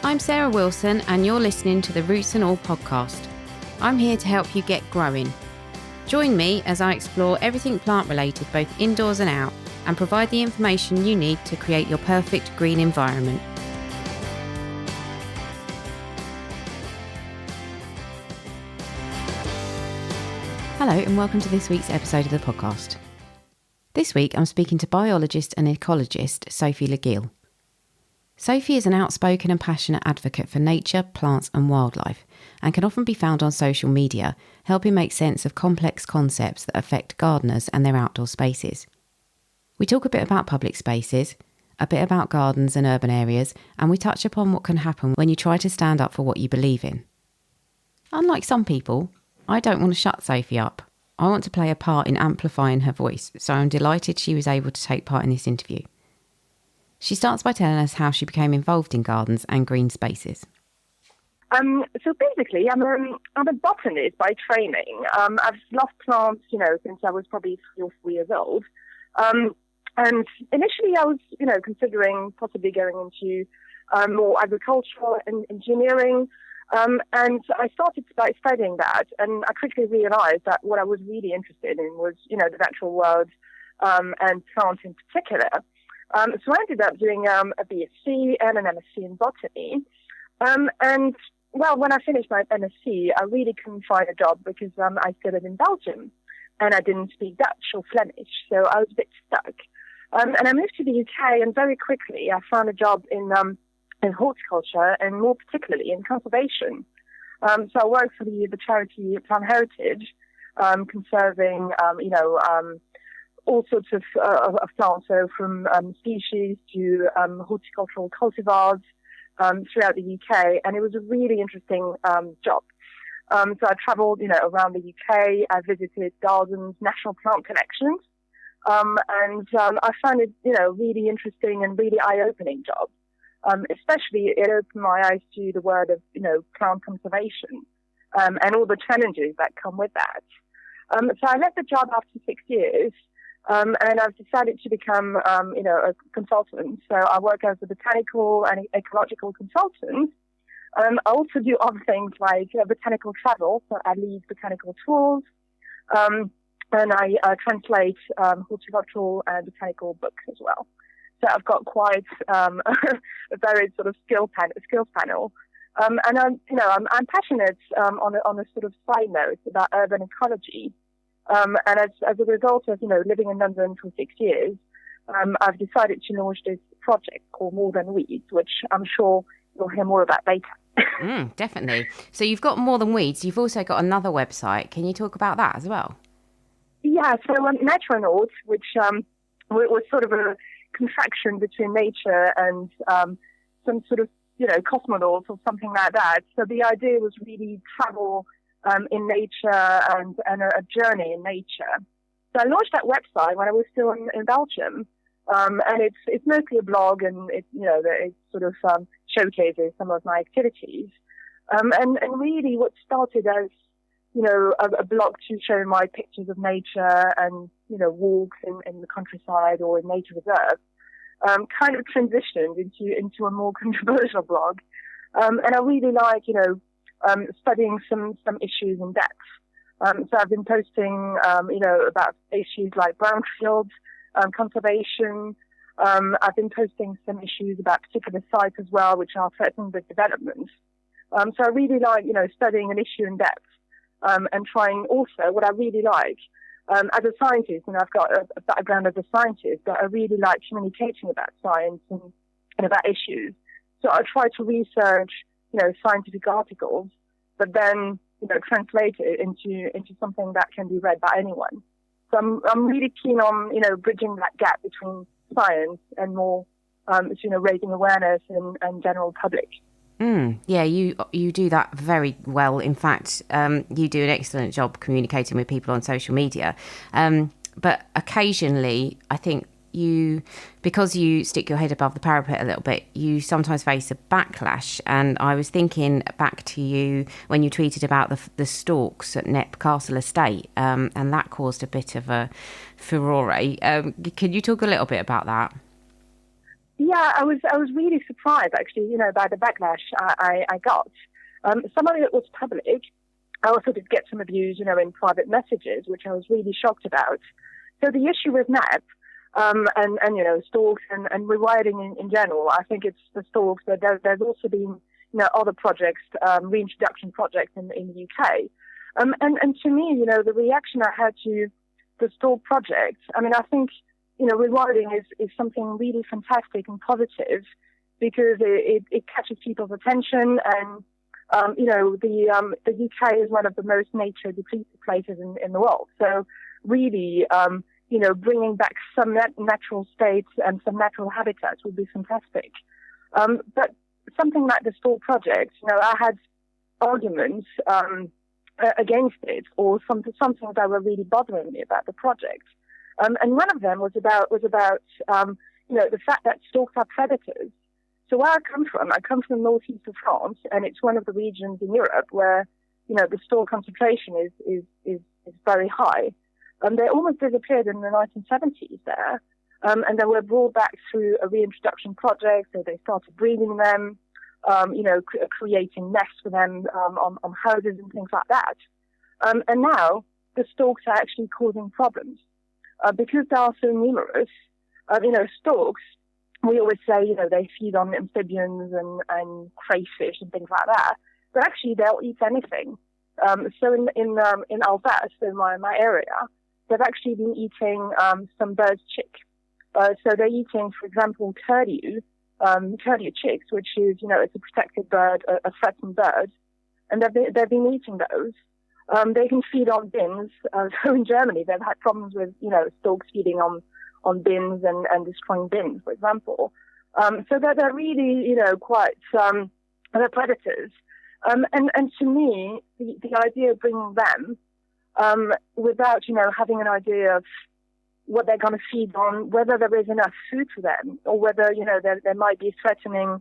I'm Sarah Wilson and you're listening to the Roots and All podcast. I'm here to help you get growing. Join me as I explore everything plant related both indoors and out and provide the information you need to create your perfect green environment. Hello and welcome to this week's episode of the podcast. This week I'm speaking to biologist and ecologist Sophie Leguil. Sophie is an outspoken and passionate advocate for nature, plants and wildlife and can often be found on social media, helping make sense of complex concepts that affect gardeners and their outdoor spaces. We talk a bit about public spaces, a bit about gardens and urban areas, and we touch upon what can happen when you try to stand up for what you believe in. Unlike some people, I don't want to shut Sophie up. I want to play a part in amplifying her voice, so I'm delighted she was able to take part in this interview. She starts by telling us how she became involved in gardens and green spaces. So basically, I'm a botanist by training. I've loved plants, since I was probably 3 or 4 years old. And initially, I was, considering possibly going into more agricultural and engineering. And I started by studying that, and I quickly realized that what I was really interested in was, the natural world and plants in particular. So I ended up doing a BSc and an MSc in botany. And, well, when I finished my MSc, I really couldn't find a job because I studied in Belgium and I didn't speak Dutch or Flemish, so I was a bit stuck. And I moved to the UK, and very quickly I found a job in horticulture and more particularly in conservation. So I worked for the charity Plant Heritage, conserving, all sorts of plants, so from species to horticultural cultivars throughout the UK, and it was a really interesting job. So I travelled, around the UK. I visited gardens, national plant collections, and I found it, really interesting and really eye-opening job. Especially, it opened my eyes to the world of, plant conservation and all the challenges that come with that. So I left the job after 6 years. And I've decided to become, a consultant. So I work as a botanical and ecological consultant. I also do other things like botanical travel. So I lead botanical tours, and I translate horticultural and botanical books as well. So I've got quite a varied sort of skills panel. And I'm passionate on a sort of side note about urban ecology. And as a result of, living in London for 6 years, I've decided to launch this project called More Than Weeds, which I'm sure you'll hear more about later. Definitely. So you've got More Than Weeds. You've also got another website. Can you talk about that as well? Yeah, so Naturonauts, which was sort of a contraction between nature and some sort of, cosmonauts or something like that. So the idea was really travel in nature and a journey in nature. So I launched that website when I was still in Belgium, and it's mostly a blog, and it sort of showcases some of my activities. And really, what started as a blog to show my pictures of nature and walks in the countryside or in nature reserves, kind of transitioned into a more controversial blog. And I really like studying some issues in depth. So I've been posting, about issues like Brownfield, conservation. I've been posting some issues about particular sites as well, which are threatened with development. So I really like, studying an issue in depth, and trying also what I really like, as a scientist, and I've got a background as a scientist, but I really like communicating about science and about issues. So I try to research scientific articles, but then, translate it into something that can be read by anyone. So I'm really keen on, bridging that gap between science and more, raising awareness and general public. Yeah, you do that very well. In fact, you do an excellent job communicating with people on social media. But occasionally, I think because you stick your head above the parapet a little bit, you sometimes face a backlash. And I was thinking back to you when you tweeted about the stalks at Knepp Castle Estate, and that caused a bit of a furore. Can you talk a little bit about that? Yeah, I was really surprised actually, by the backlash I got. Some of it was public. I also did get some abuse, in private messages, which I was really shocked about. So the issue with NAP, and stalks and rewilding in general, I think it's the stalks, but there's also been, other projects, reintroduction projects in the UK. And to me, the reaction I had to the stalk project, I think, rewilding is something really fantastic and positive because it catches people's attention and, the UK is one of the most nature depleted places in the world. So really, bringing back some natural states and some natural habitats would be fantastic. But something like the stalk project, I had arguments against it, or something that were really bothering me about the project. And one of them was about the fact that stalks are predators. So where I come from the northeast of France, and it's one of the regions in Europe where, the stalk concentration is very high. They almost disappeared in the 1970s there, and they were brought back through a reintroduction project. So they started breeding them, creating nests for them on houses and things like that. And now the stalks are actually causing problems because they are so numerous. Stalks, we always say, they feed on amphibians and crayfish and things like that, but actually they'll eat anything. So in Alsace, in my area, they've actually been eating some birds' chick. So they're eating, for example, curlew chicks, which is, it's a protected bird, a threatened bird, and they've been eating those. They can feed on bins. So in Germany, they've had problems with, stalks feeding on bins and destroying bins, for example. So they're really, quite, they're predators. And to me, the idea of bringing them, without, having an idea of what they're going to feed on, whether there is enough food for them, or whether, there might be threatening,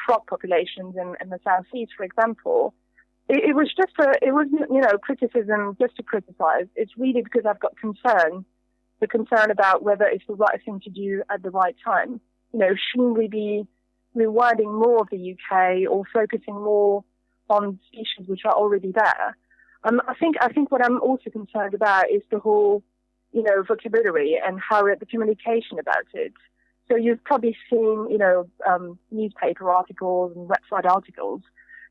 frog populations in the southeast, for example. It was just criticism just to criticize. It's really because I've got the concern about whether it's the right thing to do at the right time. Shouldn't we be rewilding more of the UK or focusing more on species which are already there? I think what I'm also concerned about is the whole, vocabulary and how the communication about it. So you've probably seen, newspaper articles and website articles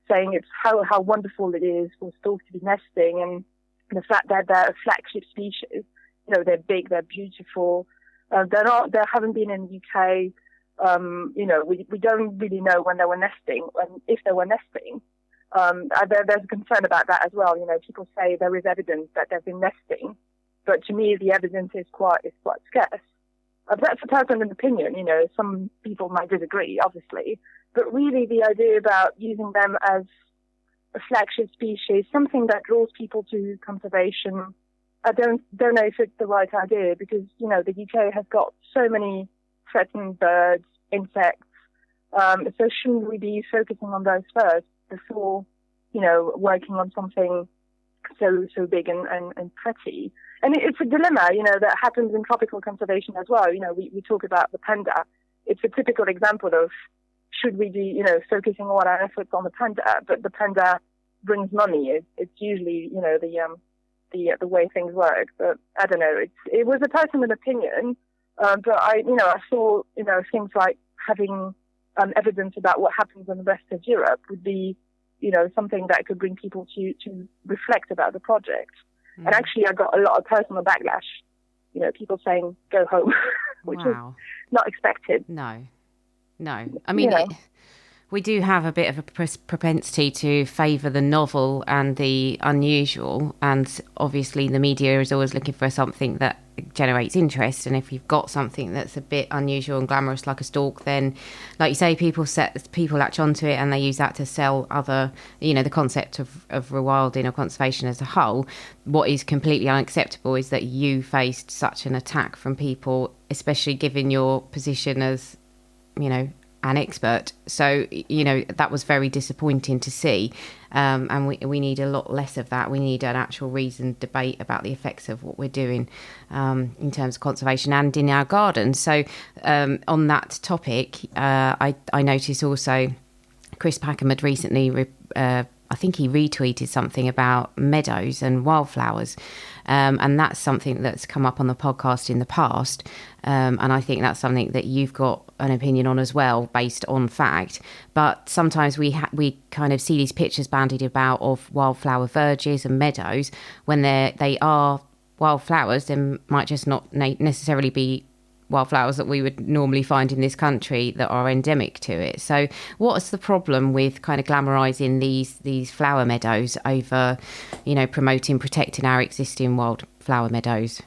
saying it's how wonderful it is for stalks to be nesting and the fact that they're a flagship species. They're big, they're beautiful. They haven't been in the UK. We don't really know when they were nesting, and if they were nesting. There's a concern about that as well. People say there is evidence that they've been nesting, but to me, the evidence is quite scarce. That's a personal opinion. Some people might disagree, obviously, but really the idea about using them as a flagship species, something that draws people to conservation, I don't know if it's the right idea because, the UK has got so many threatened birds, insects, so shouldn't we be focusing on those first before, working on something so big and pretty? And it's a dilemma, that happens in tropical conservation as well. We talk about the panda. It's a typical example of should we be, focusing all our efforts on the panda, but the panda brings money. It's usually, the way things work. But I don't know. It was a personal opinion, but I saw, things like having evidence about what happens in the rest of Europe would be, something that could bring people to reflect about the project. And actually, I got a lot of personal backlash. People saying, go home, which was not expected. No. I mean, we do have a bit of a propensity to favour the novel and the unusual. And obviously, the media is always looking for something that generates interest. And if you've got something that's a bit unusual and glamorous like a stalk, then, like you say, people latch onto it and they use that to sell other, the concept of rewilding or conservation as a whole. What is completely unacceptable is that you faced such an attack from people, especially given your position as, an expert. So, that was very disappointing to see. And we need a lot less of that. We need an actual reasoned debate about the effects of what we're doing in terms of conservation and in our gardens. So on that topic, I noticed also Chris Packham had recently, I think he retweeted something about meadows and wildflowers. And that's something that's come up on the podcast in the past. And I think that's something that you've got an opinion on as well, based on fact. But sometimes we kind of see these pictures bandied about of wildflower verges and meadows. When they are wildflowers, they might just not necessarily be wildflowers that we would normally find in this country that are endemic to it. So what's the problem with kind of glamorising these flower meadows over, promoting, protecting our existing wildflower meadows?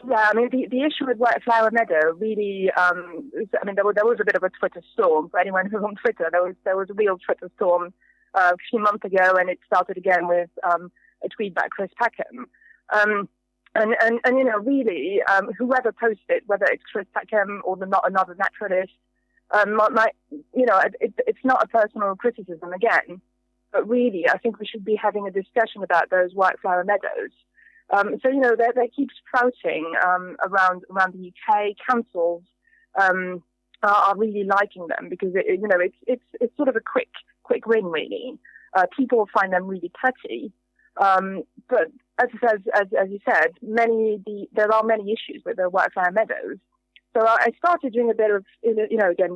Yeah, I mean, the issue with wildflower meadow really, there was a bit of a Twitter storm. For anyone who's on Twitter, there was a real Twitter storm a few months ago, and it started again with a tweet by Chris Packham. Really, whoever posted, whether it's Chris Packham or another naturalist, it's not a personal criticism again, but really, I think we should be having a discussion about those wildflower meadows. They keep sprouting around the UK. Councils are really liking them because it's sort of a quick win, really. People find them really pretty, but as you said, there are many issues with the wildflower meadows. So I started doing a bit of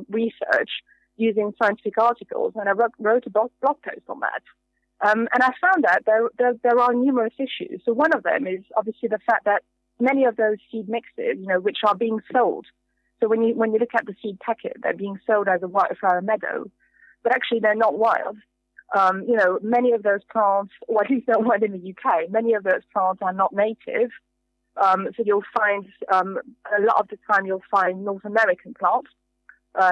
research using scientific articles, and I wrote a blog post on that. And I found that there are numerous issues. So one of them is obviously the fact that many of those seed mixes, which are being sold. So when you look at the seed packet, they're being sold as a wildflower meadow, but actually they're not wild. Many of those plants, or at least they're wild in the UK, many of those plants are not native. So you'll find, a lot of the time you'll find North American plants,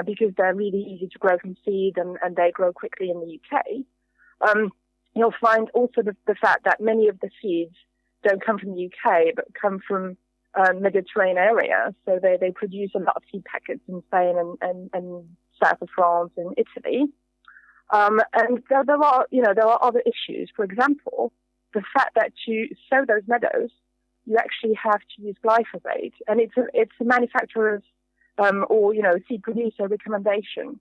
because they're really easy to grow from seed and they grow quickly in the UK. You'll find also the fact that many of the seeds don't come from the UK, but come from Mediterranean area. So they produce a lot of seed packets in Spain and south of France and Italy. And there are other issues. For example, the fact that to sow those meadows, you actually have to use glyphosate, and it's a manufacturer's or seed producer recommendation.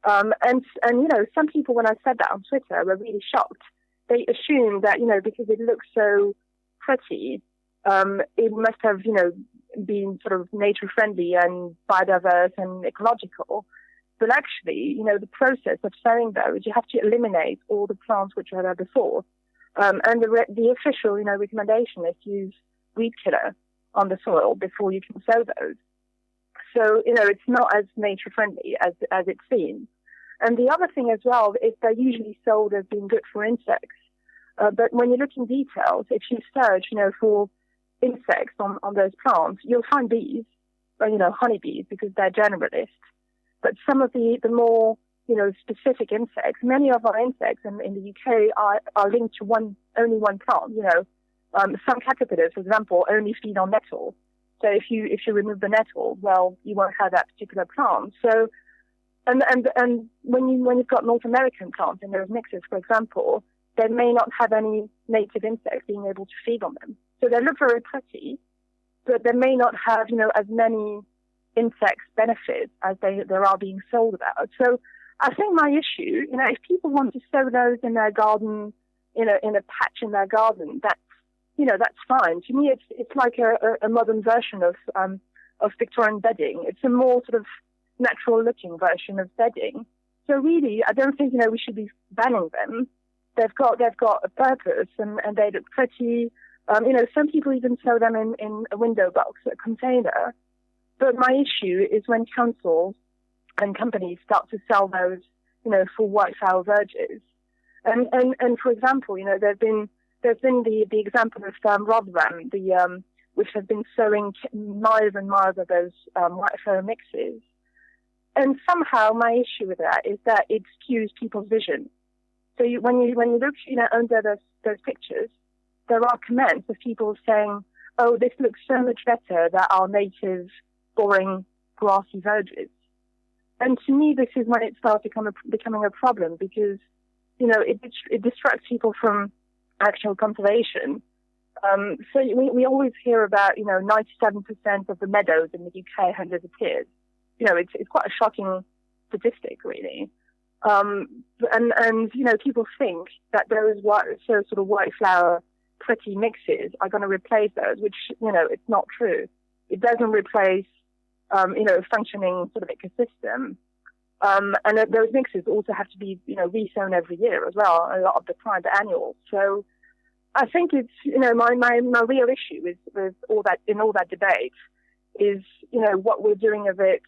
Some people, when I said that on Twitter, were really shocked. They assumed that, because it looks so pretty, it must have, been sort of nature friendly and biodiverse and ecological. But actually, the process of sowing those, you have to eliminate all the plants which were there before. And the official, recommendation is to use weed killer on the soil before you can sow those. So, it's not as nature friendly as it seems. And the other thing as well is they're usually sold as being good for insects. But when you look in details, if you search, for insects on those plants, you'll find bees, honeybees, because they're generalists. But some of the more, specific insects, many of our insects in the UK are linked to only one plant. Some caterpillars, for example, only feed on nettle. So if you remove the nettle, well, you won't have that particular plant. So, and when you've got North American plants in those mixes, for example, they may not have any native insects being able to feed on them. So they look very pretty, but they may not have, as many insects benefits as there are being sold about. So I think my issue, if people want to sow those in their garden, in a patch in their garden, that's fine. To me, it's like a modern version of Victorian bedding. It's a more sort of natural-looking version of bedding. So really, I don't think we should be banning them. They've got a purpose, and they look pretty. Some people even sow them in a window box, a container. But my issue is when councils and companies start to sell those, for wildflower verges. And for example, there's been the example of Rotherham, which has been sowing miles and miles of those wildflower mixes. And somehow my issue with that is that it skews people's vision. So when you look, under those pictures, there are comments of people saying, "Oh, this looks so much better than our native, boring, grassy verges." And to me, this is when it starts becoming a problem because, it distracts people from actual conservation. So we always hear about, 97% of the meadows in the UK have disappeared. It's quite a shocking statistic, really. And people think that those sort of wildflower pretty mixes are going to replace those, which, it's not true. It doesn't replace, a functioning sort of ecosystem. And those mixes also have to be, resown every year as well. A lot of the time, they're annual. So I think it's, my real issue is with all that debate is, what we're doing of it,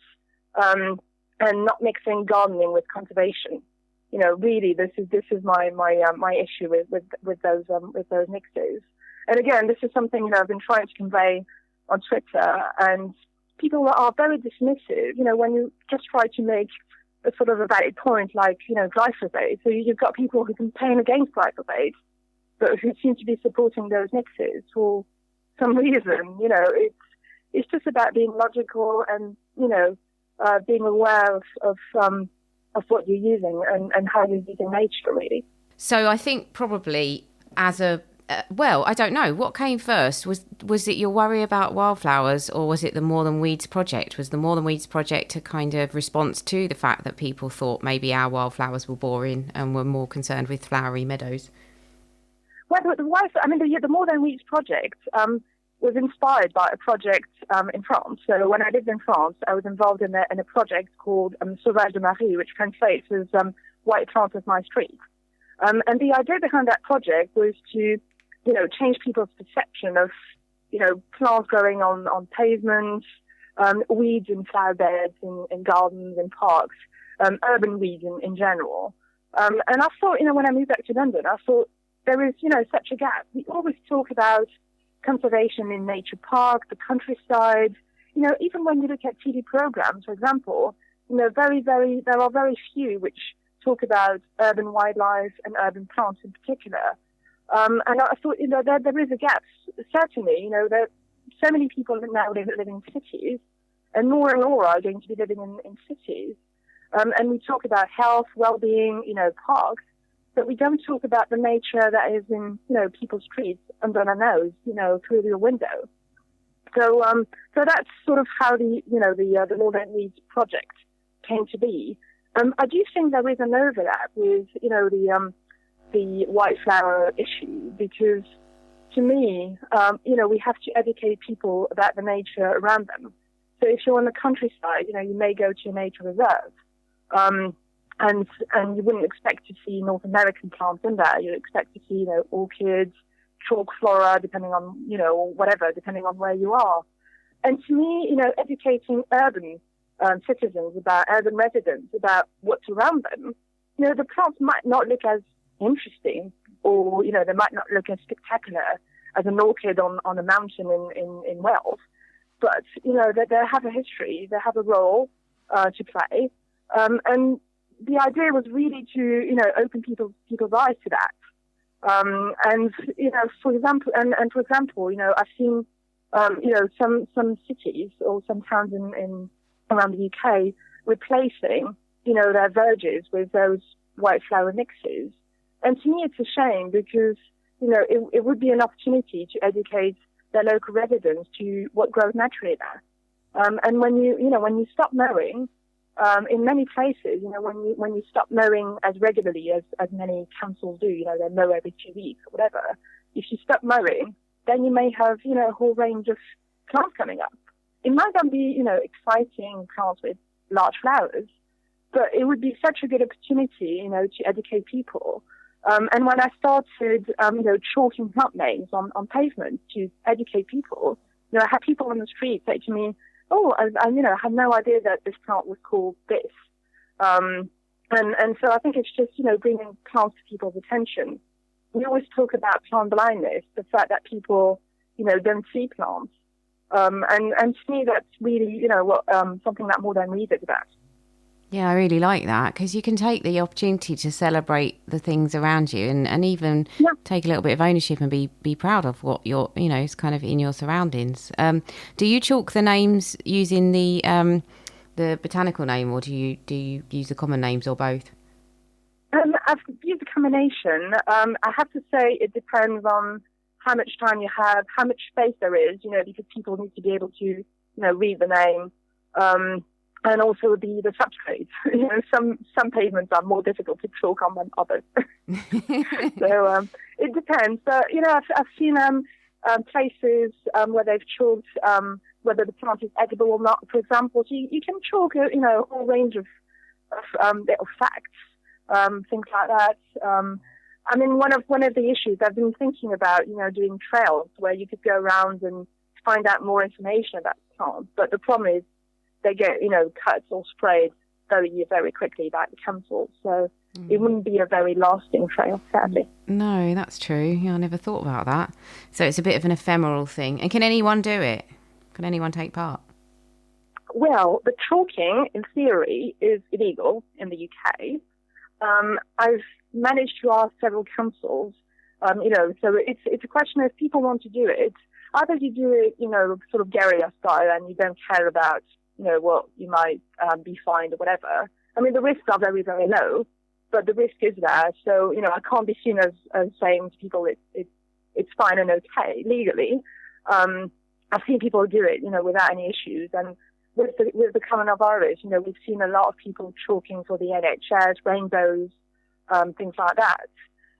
and not mixing gardening with conservation. Really, this is my issue with those mixes. And again, this is something I've been trying to convey on Twitter, and people are very dismissive. When you just try to make a sort of a valid point, like glyphosate. So you've got people who campaign against glyphosate, but who seem to be supporting those mixes for some reason. It's just about being logical and being aware of what you're using and how you're using nature, really. So I think probably as I don't know, what came first? Was it your worry about wildflowers, or was it the More Than Weeds project? Was the More Than Weeds project a kind of response to the fact that people thought maybe our wildflowers were boring and were more concerned with flowery meadows? Well, the More Than Weeds project was inspired by a project in France. So when I lived in France, I was involved in a project called Sauvage de Marie, which translates as White Plants of My Street. And the idea behind that project was to, change people's perception of, plants growing on pavements, weeds in flower beds, in gardens, in parks, urban weeds in general. And I thought, when I moved back to London, I thought there is, such a gap. We always talk about conservation in nature park, the countryside. Even when you look at TV programs, for example, there are very few which talk about urban wildlife and urban plants in particular. And I thought, there is a gap. Certainly, there are so many people now live in cities, and more are going to be living in cities. And we talk about health, well-being, parks, but we don't talk about the nature that is in, people's streets under our nose, through your window. So that's sort of how the More Than Weeds project came to be. I do think there is an overlap with, the white flower issue, because to me, we have to educate people about the nature around them. So if you're on the countryside, you may go to a nature reserve, and you wouldn't expect to see North American plants in there. You'd expect to see, orchids, chalk flora, depending on, whatever, depending on where you are. And to me, educating urban citizens, urban residents, about what's around them, the plants might not look as interesting, or, they might not look as spectacular as an orchid on a mountain in Wales. But, they have a history, they have a role to play. And the idea was really to, open people's eyes to that. For example, I've seen, some cities or some towns around the UK replacing, their verges with those white flower mixes. And to me, it's a shame because, it would be an opportunity to educate their local residents to what grows naturally there. And when you stop mowing, in many places, when you stop mowing as regularly as many councils do, they mow every 2 weeks or whatever. If you stop mowing, then you may have, a whole range of plants coming up. It might not be, exciting plants with large flowers, but it would be such a good opportunity, to educate people. And when I started, chalking plant names on pavements to educate people, I had people on the street say to me, "Oh, I had no idea that this plant was called this." And so I think it's just, bringing plants to people's attention. We always talk about plant blindness, the fact that people, don't see plants. And to me, that's really, something that More Than Weeds is about. Yeah, I really like that, because you can take the opportunity to celebrate the things around you and even take a little bit of ownership and be proud of what you're, is kind of in your surroundings. Do you chalk the names using the the botanical name, or do you use the common names or both? I've used a combination. I have to say it depends on how much time you have, how much space there is, because people need to be able to, read the name, and also the substrate. Some pavements are more difficult to chalk on than others. So it depends. But, I've seen places where they've chalked whether the plant is edible or not, for example. So you can chalk a whole range of facts, things like that. One of the issues I've been thinking about, doing trails where you could go around and find out more information about the plant. But the problem is they get, cut or sprayed very, very quickly by the chemicals. So it wouldn't be a very lasting trail, sadly. No, that's true. Yeah, I never thought about that. So it's a bit of an ephemeral thing. And can anyone do it? Can anyone take part? Well, the chalking, in theory, is illegal in the UK. I've managed to ask several councils, so it's a question of if people want to do it. Either you do it, sort of guerrilla style, and you don't care about, what you might be fined or whatever. The risks are very, very low, but the risk is there. So, I can't be seen as saying to people it's fine and okay legally. I've seen people do it, without any issues. And with the coronavirus, we've seen a lot of people chalking for the NHS, rainbows, things like that.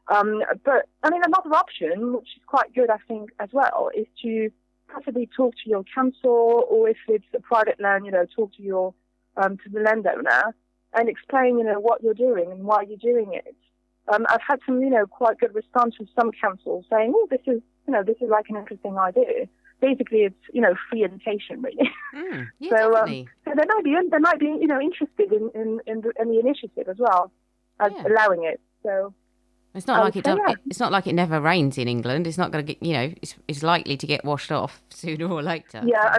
But another option, which is quite good, I think, as well, is to possibly talk to your council, or if it's a private land, talk to your to the landowner and explain, what you're doing and why you're doing it. I've had some, quite good response from some councils saying, "Oh, this is like an interesting idea." Basically, it's free education, really. Yeah, so, definitely. So they might be interested in the initiative as well as allowing it. So. It's not like it does. It's not like it never rains in England. It's not going to get, it's likely to get washed off sooner or later. Yeah,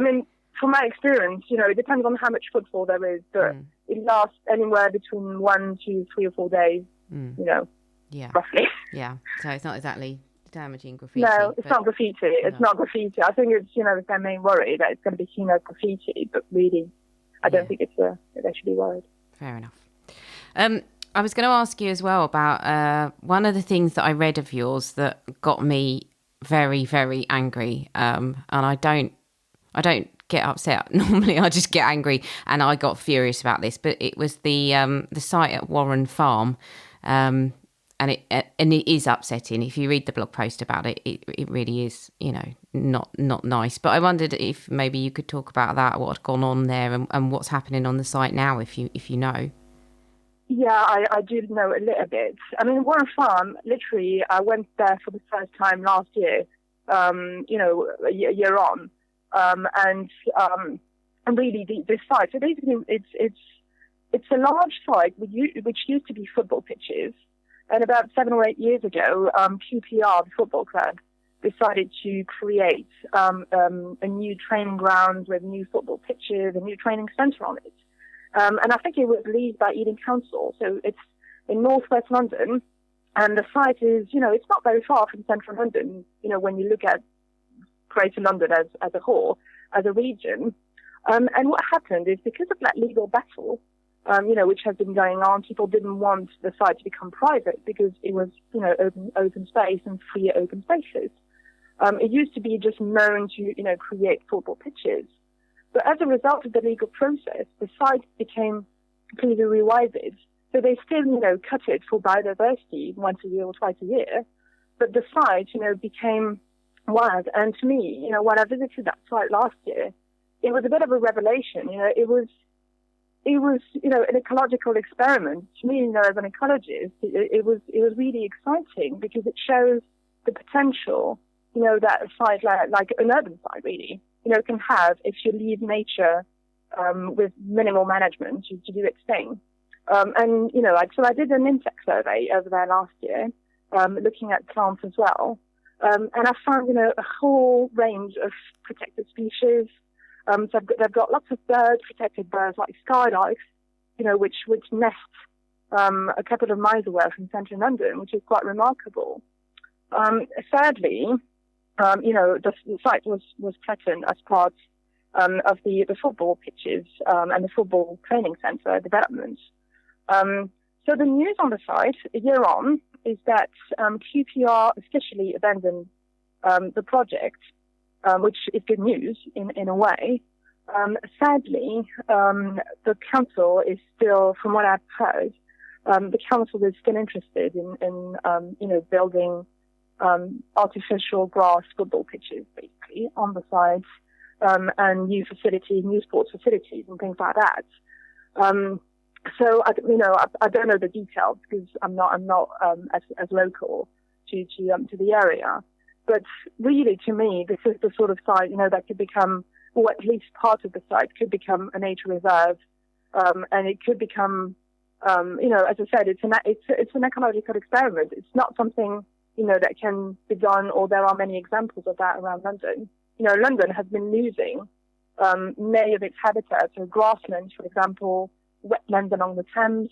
from my experience, it depends on how much footfall there is, but it lasts anywhere between 1 to 3 or 4 days. Roughly. Yeah, so it's not exactly damaging graffiti. No, it's not graffiti. It's not graffiti. I think it's their main worry that it's going to be seen as graffiti, but really, I don't think they should be worried. Fair enough. I was going to ask you as well about one of the things that I read of yours that got me very, very angry. And I don't get upset. Normally, I just get angry, and I got furious about this. But it was the site at Warren Farm, and it is upsetting. If you read the blog post about it, it really is, not nice. But I wondered if maybe you could talk about that, what had gone on there, and what's happening on the site now, if you know. Yeah, I do know a little bit. Warren Farm, literally, I went there for the first time last year, a year on. And really, this site, so basically it's a large site which used to be football pitches. And about 7 or 8 years ago, QPR, the football club, decided to create a new training ground with new football pitches, a new training centre on it. And I think it was leased by Eden Council. So it's in northwest London, and the site is, it's not very far from central London, when you look at Greater London as a whole, as a region. And what happened is, because of that legal battle, which has been going on, people didn't want the site to become private because it was, open space and free open spaces. It used to be just known to, create football pitches. But as a result of the legal process, the site became completely rewilded. So they still, cut it for biodiversity once a year or twice a year. But the site, became wild. And to me, when I visited that site last year, it was a bit of a revelation. It was an ecological experiment. To me, as an ecologist, it was really exciting because it shows the potential, that a site like an urban site really, can have if you leave nature with minimal management to do its thing. So I did an insect survey over there last year, looking at plants as well. And I found, a whole range of protected species. So they've got lots of protected birds like skylarks, which nest a couple of miles away from central London, which is quite remarkable. Sadly, the site was threatened as part of the football pitches and the football training centre development. So the news on the site a year on is that QPR officially abandoned the project, which is good news in a way. Sadly, the council is still, from what I've heard, the council is still interested in building artificial grass football pitches, basically, on the sites, and new sports facilities and things like that. So I don't know the details because I'm not as local to the area. But really, to me, this is the sort of site that could become, or at least part of the site could become a nature reserve, and it could become, as I said, it's an ecological experiment. It's not something that can be done, or there are many examples of that around London. London has been losing many of its habitats, so grasslands, for example, wetlands along the Thames,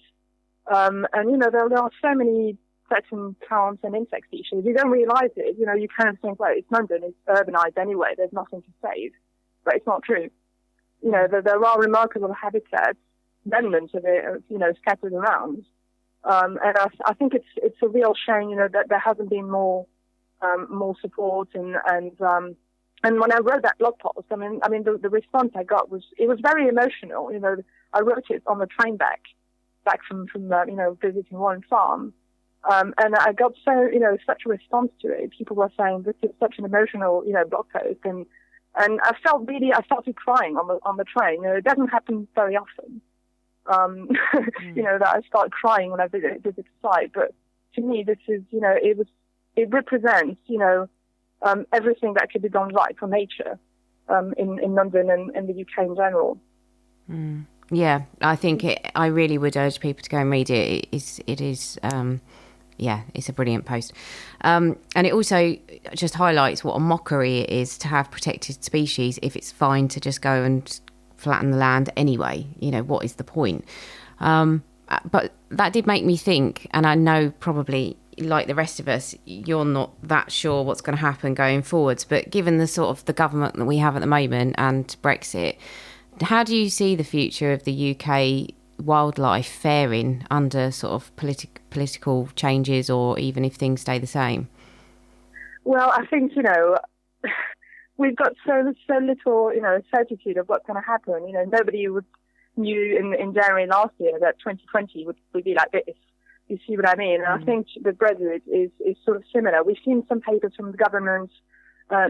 and there are so many certain plants and insect species. You don't realise it. You kind of think, well, it's London, it's urbanised anyway, there's nothing to save. But it's not true. There are remarkable habitats, remnants of it, scattered around. And I think it's a real shame, that there hasn't been more support and when I wrote that blog post, the response I got was very emotional. I wrote it on the train back from visiting one farm. And I got such a response to it. People were saying this is such an emotional, blog post, and I started crying on the train. It doesn't happen very often, that I start crying when I visit the site. But to me, this is, it represents, everything that could be done right for nature, in London and the UK in general. Mm. Yeah, I think I really would urge people to go and read it. It is. It's a brilliant post. And it also just highlights what a mockery it is to have protected species if it's fine to just go and flatten the land anyway. What is the point? But that did make me think, and I know probably like the rest of us, you're not that sure what's going to happen going forwards, but given the sort of the government that we have at the moment and Brexit, how do you see the future of the UK wildlife faring under sort of political changes, or even if things stay the same? Well, I think, we've got so little, certitude of what's going to happen. Nobody knew in January last year that 2020 would be like this. You see what I mean? And I think the Brexit is sort of similar. We've seen some papers from the government,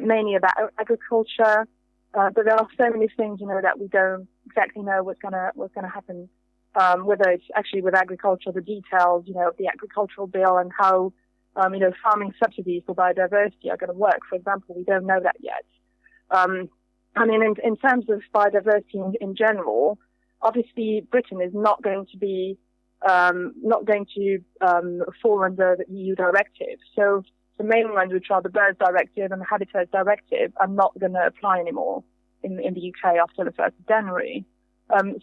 mainly about agriculture, but there are so many things, that we don't exactly know what's gonna happen. Whether it's actually with agriculture, the details, of the agricultural bill and how, farming subsidies for biodiversity are going to work. For example, we don't know that yet. In terms of biodiversity in general, obviously Britain is not going to fall under the EU directive. So the main ones, which are the Birds Directive and the Habitats Directive, are not going to apply anymore in the UK after the 1st of January.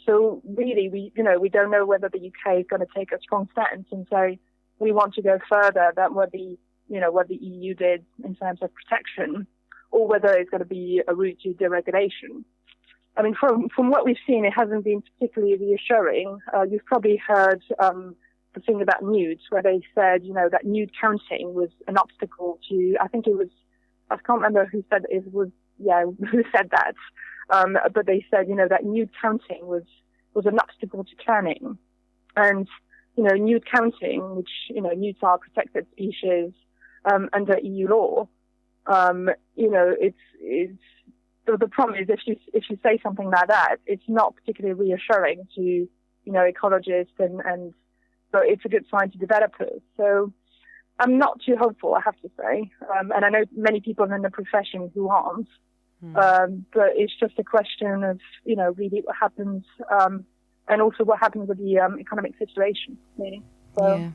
So really, we don't know whether the UK is going to take a strong stance and say we want to go further than what the EU did in terms of protection, or whether it's going to be a route to deregulation. From what we've seen, it hasn't been particularly reassuring. You've probably heard the thing about nudes, where they said, that nude counting was an obstacle to. I can't remember who said it was. Yeah, who said that? But they said, that nude counting was an obstacle to planning. And, nude counting, which, newts are protected species under EU law, it's the problem is if you say something like that, it's not particularly reassuring to, ecologists and so it's a good sign to developers. So I'm not too hopeful, I have to say. And I know many people in the profession who aren't. But it's just a question of, really what happens, and also what happens with the economic situation, really. So, yeah.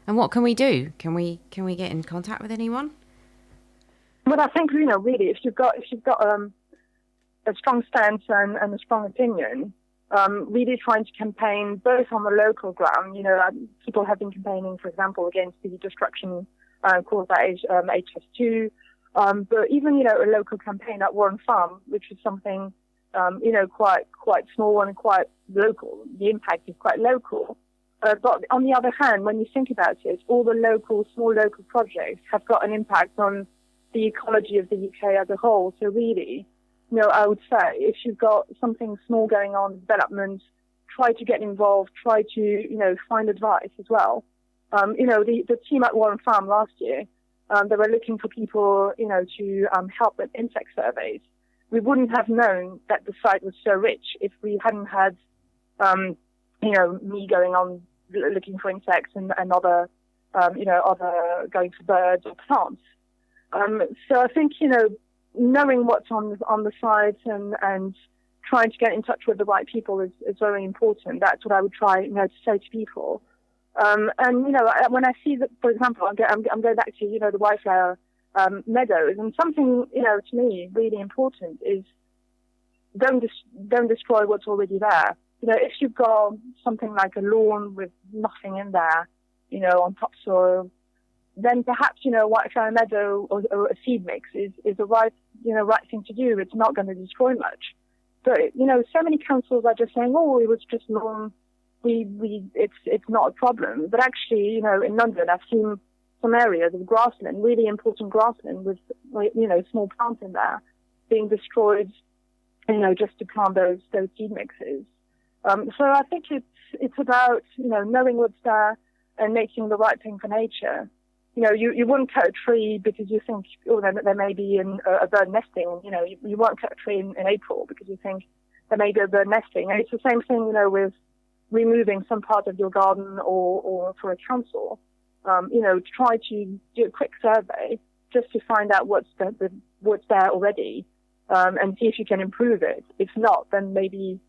And what can we do? Can we get in contact with anyone? Well, I think, really, if you've got a strong stance and a strong opinion, really trying to campaign both on the local ground. People have been campaigning, for example, against the destruction caused by HS2. But even, a local campaign at Warren Farm, which is something quite small and quite local. The impact is quite local. But on the other hand, when you think about it, all the small local projects have got an impact on the ecology of the UK as a whole. So really, I would say if you've got something small going on, development, try to get involved, try to, find advice as well. The team at Warren Farm last year, they were looking for people, to help with insect surveys. We wouldn't have known that the site was so rich if we hadn't had, me going on looking for insects and other going for birds or plants. So I think, knowing what's on the site and trying to get in touch with the right people is very important. That's what I would try, to say to people. And, when I see that, for example, I'm going back to, the wildflower meadows, and something, to me really important is don't destroy what's already there. If you've got something like a lawn with nothing in there, on topsoil, then perhaps, wildflower meadow or a seed mix is the right thing to do. It's not going to destroy much. But, so many councils are just saying, oh, it was just lawn. It's not a problem. But actually, in London, I've seen some areas of grassland, really important grassland with, small plants in there being destroyed, just to plant those seed mixes. So I think it's about, knowing what's there and making the right thing for nature. You wouldn't cut a tree because you think, oh, there may be a bird nesting. You won't cut a tree in April because you think there may be a bird nesting. And it's the same thing, with removing some part of your garden or for a council. To try to do a quick survey just to find out what's there already, and see if you can improve it. If not, then maybe,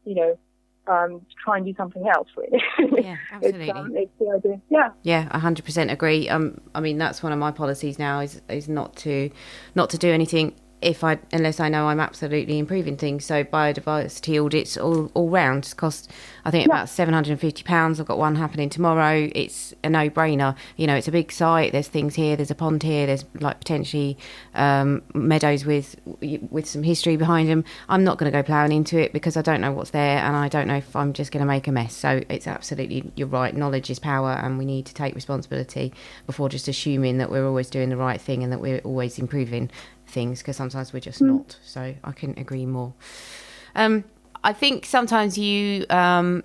try and do something else, really. Yeah, absolutely. It's the idea. Yeah. Yeah, 100% agree. I mean, that's one of my policies now is not to do anything unless I know I'm absolutely improving things. So biodiversity audits all round cost, I think, about £750. I've got one happening tomorrow. It's a no-brainer. It's a big site. There's things here. There's a pond here. There's like potentially meadows with some history behind them. I'm not going to go ploughing into it because I don't know what's there and I don't know if I'm just going to make a mess. So it's absolutely, you're right. Knowledge is power, and we need to take responsibility before just assuming that we're always doing the right thing and that we're always improving things, because sometimes we're just not. So I couldn't agree more. I think sometimes I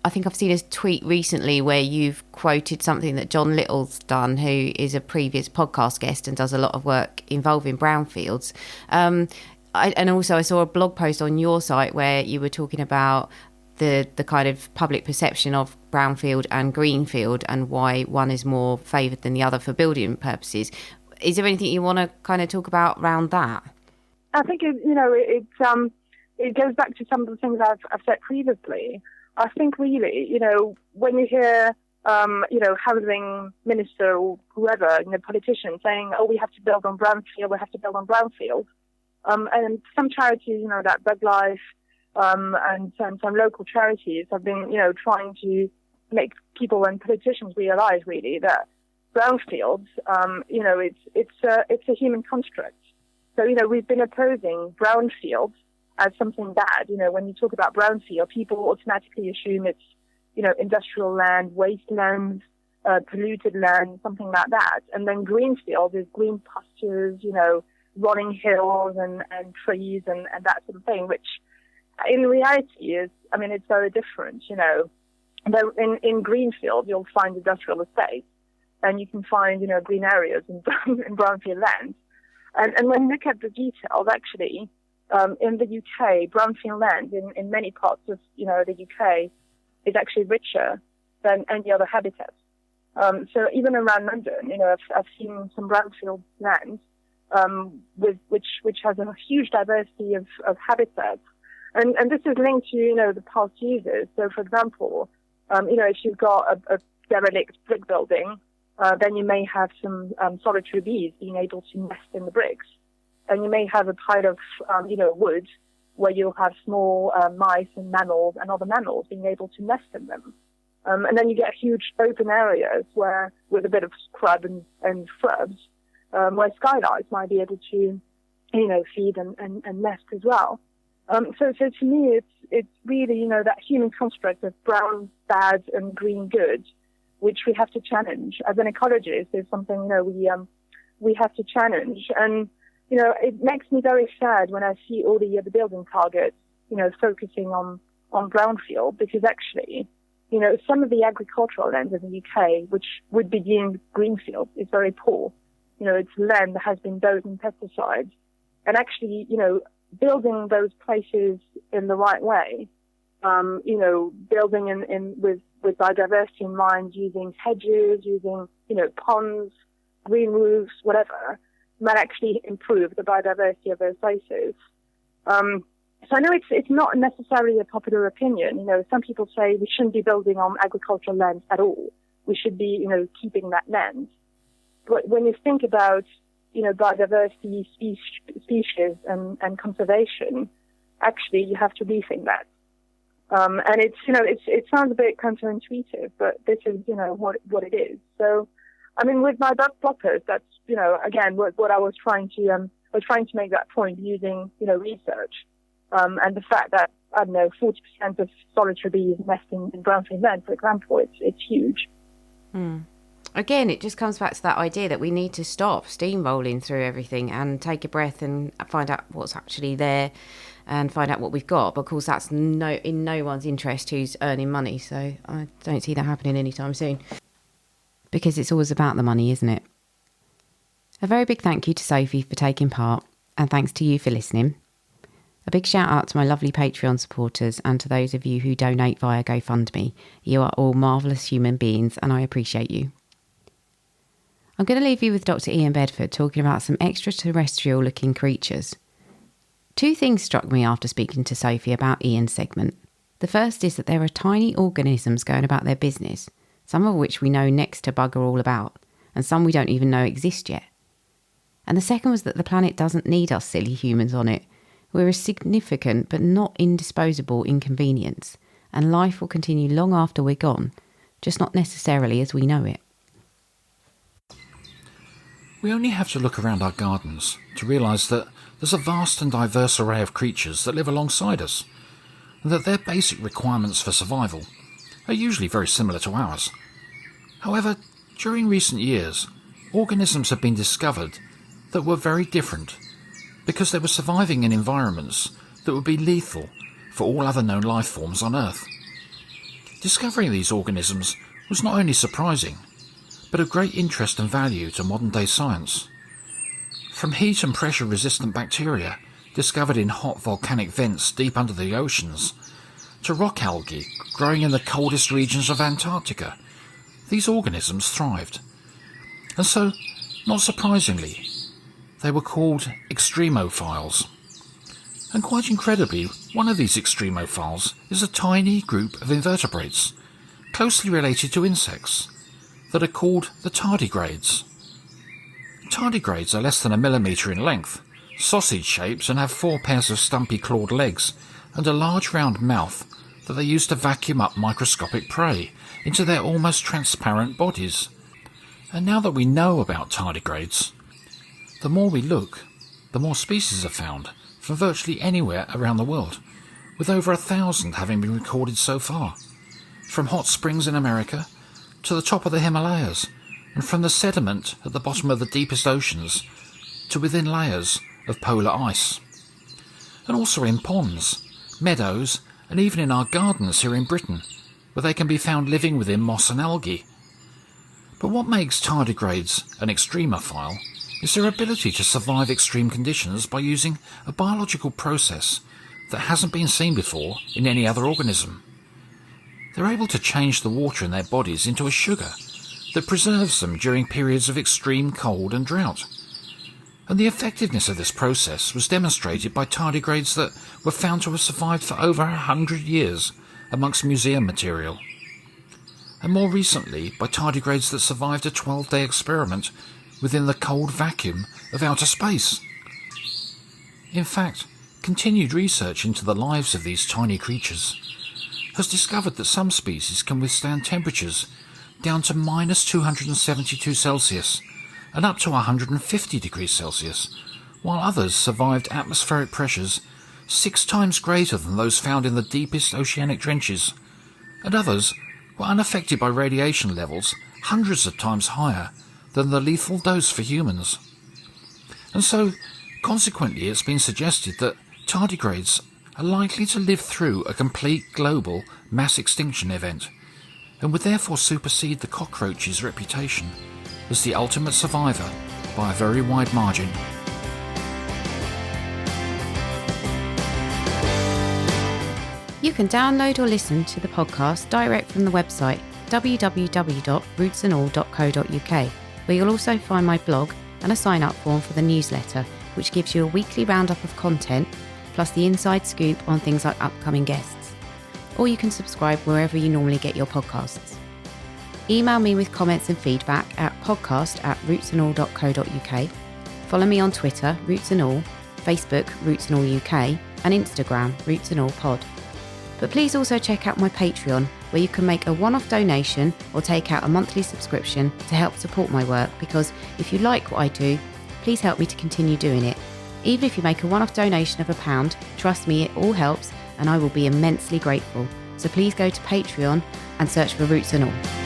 think I've seen a tweet recently where you've quoted something that John Little's done, who is a previous podcast guest and does a lot of work involving brownfields. And also I saw a blog post on your site where you were talking about the kind of public perception of brownfield and greenfield and why one is more favoured than the other for building purposes. Is there anything you want to kind of talk about around that? I think it goes back to some of the things I've said previously. I think really, when you hear, housing minister or whoever, politician saying, oh, we have to build on brownfield, and some charities, that Bug Life, and some local charities have been, trying to make people and politicians realize really that brownfields, it's a human construct. So, we've been opposing brownfields as something bad. When you talk about brownfield, people automatically assume it's, industrial land, wastelands, polluted land, something like that. And then greenfield is green pastures, rolling hills and trees and that sort of thing, which in reality is, it's very different, In greenfield, you'll find industrial estates. And you can find, green areas in brownfield land. And when you look at the details, actually, in the UK, brownfield land in many parts of, the UK is actually richer than any other habitat. So even around London, I've seen some brownfield land, which has a huge diversity of habitats. And this is linked to, the past users. So, for example, if you've got a derelict brick building, then you may have some solitary bees being able to nest in the bricks. And you may have a pile of, wood where you'll have small mice and mammals and other mammals being able to nest in them. And then you get huge open areas where, with a bit of scrub and shrubs, where skylights might be able to, feed and nest as well. So to me, it's really, that human construct of brown bad and green good, which we have to challenge. As an ecologist, is something, we have to challenge. And, it makes me very sad when I see all the building targets, focusing on Brownfield, because actually, some of the agricultural land in the UK, which would be deemed greenfield, is very poor. It's land that has been dosed in pesticides. And actually, building those places in the right way, building with biodiversity in mind, using hedges, using, ponds, green roofs, whatever, might actually improve the biodiversity of those places. So I know it's not necessarily a popular opinion. Some people say we shouldn't be building on agricultural land at all. We should be, keeping that land. But when you think about, biodiversity, species and conservation, actually you have to rethink that. And it sounds a bit counterintuitive, but this is, what it is. So, with my blog post, that's, again, what I was trying to make that point using, research. And the fact that, 40% of solitary bees nesting in Brownfield land, for example, it's huge. Again, it just comes back to that idea that we need to stop steamrolling through everything and take a breath and find out what's actually there and find out what we've got. But of course, that's in no one's interest who's earning money. So I don't see that happening anytime soon, because it's always about the money, isn't it? A very big thank you to Sophie for taking part, and thanks to you for listening. A big shout out to my lovely Patreon supporters and to those of you who donate via GoFundMe. You are all marvellous human beings and I appreciate you. I'm going to leave you with Dr. Ian Bedford talking about some extraterrestrial looking creatures. Two things struck me after speaking to Sophie about Ian's segment. The first is that there are tiny organisms going about their business, some of which we know next to bugger all about, and some we don't even know exist yet. And the second was that the planet doesn't need us silly humans on it. We're a significant but not indisposable inconvenience, and life will continue long after we're gone, just not necessarily as we know it. We only have to look around our gardens to realise that there's a vast and diverse array of creatures that live alongside us, and that their basic requirements for survival are usually very similar to ours. However, during recent years, organisms have been discovered that were very different, because they were surviving in environments that would be lethal for all other known life forms on Earth. Discovering these organisms was not only surprising, but of great interest and value to modern-day science. From heat and pressure-resistant bacteria discovered in hot volcanic vents deep under the oceans, to rock algae growing in the coldest regions of Antarctica, these organisms thrived. And so, not surprisingly, they were called extremophiles. And quite incredibly, one of these extremophiles is a tiny group of invertebrates, closely related to insects, that are called the tardigrades. Tardigrades are less than 1 millimetre in length, sausage-shaped, and have 4 pairs of stumpy clawed legs and a large round mouth that they use to vacuum up microscopic prey into their almost transparent bodies. And now that we know about tardigrades, the more we look, the more species are found from virtually anywhere around the world, with over 1,000 having been recorded so far, from hot springs in America to the top of the Himalayas, and from the sediment at the bottom of the deepest oceans to within layers of polar ice. And also in ponds, meadows, and even in our gardens here in Britain, where they can be found living within moss and algae. But what makes tardigrades an extremophile is their ability to survive extreme conditions by using a biological process that hasn't been seen before in any other organism. They're able to change the water in their bodies into a sugar that preserves them during periods of extreme cold and drought. And the effectiveness of this process was demonstrated by tardigrades that were found to have survived for over 100 years amongst museum material. And more recently by tardigrades that survived a 12-day experiment within the cold vacuum of outer space. In fact, continued research into the lives of these tiny creatures has discovered that some species can withstand temperatures down to minus 272 Celsius and up to 150 degrees Celsius, while others survived atmospheric pressures 6 times greater than those found in the deepest oceanic trenches, and others were unaffected by radiation levels hundreds of times higher than the lethal dose for humans. And so, consequently, it's been suggested that tardigrades are likely to live through a complete global mass extinction event, and would therefore supersede the cockroach's reputation as the ultimate survivor by a very wide margin. You can download or listen to the podcast direct from the website www.rootsandall.co.uk, where you'll also find my blog and a sign-up form for the newsletter, which gives you a weekly roundup of content, plus the inside scoop on things like upcoming guests. Or you can subscribe wherever you normally get your podcasts. Email me with comments and feedback at podcast@rootsandall.co.uk. Follow me on Twitter, Roots and All, Facebook, Roots and All UK, and Instagram, Roots and All Pod. But please also check out my Patreon, where you can make a one-off donation or take out a monthly subscription to help support my work, because if you like what I do, please help me to continue doing it. Even if you make a one-off donation of £1, trust me, it all helps and I will be immensely grateful. So please go to Patreon and search for Roots and All.